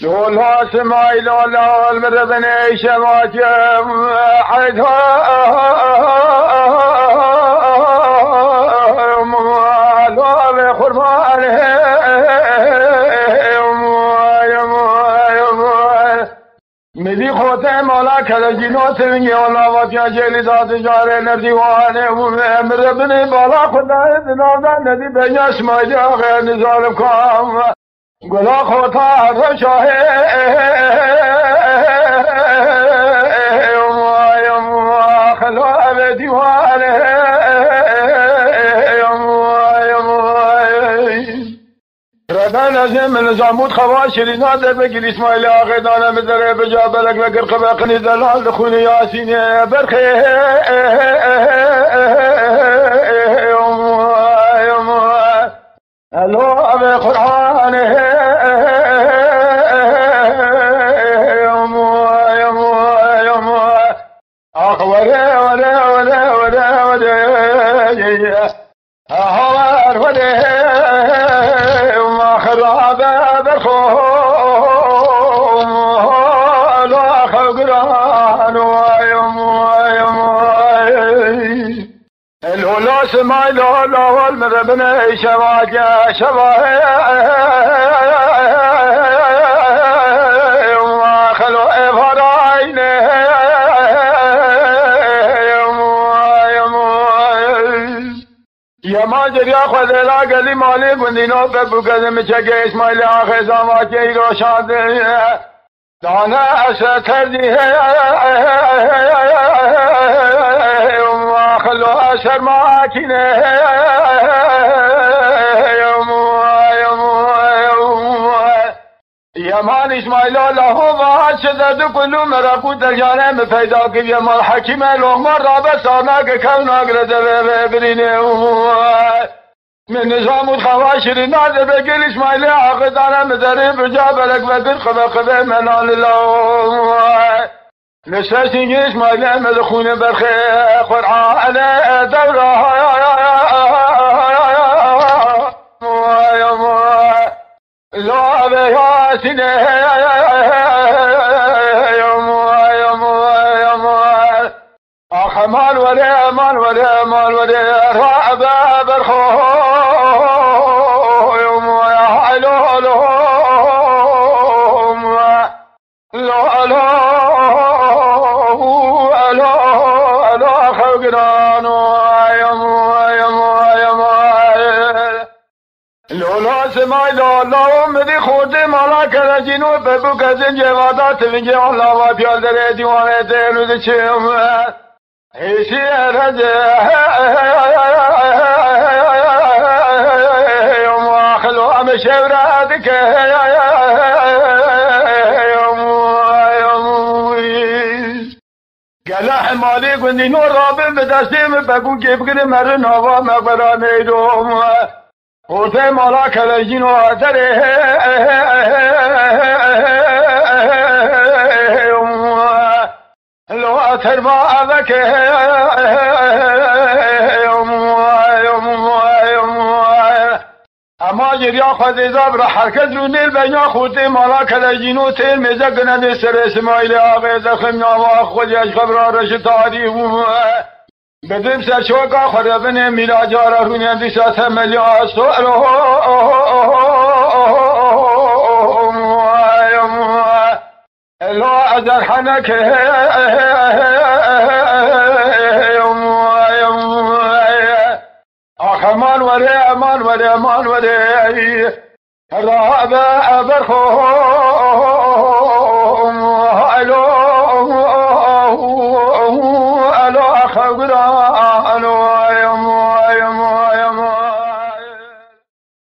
لولا سماي لولا المربني شواجم حيدها لولا خرمانه ملي خوته مالا کلجینات میگه الله وقتی جلی داد جاره نردیوانه مربني بالا خدای دنادن ندی بیاش ماجا غیر نزارم کام گلا خوتا هر شاه خلا به دیوانه ردان ازم نظامود خواه شرینات بگیر اسماعیل آقای دانه مدره بجا بلک وگر قبقنی دلال دخون یاسینه برخی الو ابی قرآنه وره وره وره وره وره هوار وره ما خراب برخوم لا خقران ويوم الولا سماي لا والمربني شواجه شواهي وما خلو افراينه يما جريا خذلا قلي مالي بندينو ببقدم چگه اسماعيل آخر زماكي روشان دانا أستردي وما خلو أسر ماكينه يمان اسماعيل له وعد شدد كل مرقو ترجانه میں پیدا کی يمان حکیم لغمه رابط سانا که کوناک رده برینه من نظام الخوا شرینات بگل اسماعیل عقدانه مدره بجا بلک وگر قبه منال الله نساسين اسماعيل مدخون برخي قرآن دوره لا بياسين أخمال ولا أمان ولا أمان ولا رعب برخو لولا سماي لولا مدي خود مالا كرجينو ببو كزن جوادات وينجي الله وابيال در ديوانه تلو دچم هيسي رجه يوم اخلو ام شوراتك گله مالی گندی نور رابم به دستیم بگو که بگیره مره نوا مقبرانه دوم خوته مالا کلجین و آتره لو آتر با اوکه اما جریا خود ازاب را حرکت رو نیل بینیا خوته مالا کلجین و تیر میزه گنده سر اسماعیل آقای زخم ناما خودیش خبران رشد تاریخ بدم سرچوکا خرابن میلا جارا رونی بیسات ملیا سوالو لا ازر حنک اخمان وره امان وره امان وره راب ابرخوم الو خبرانو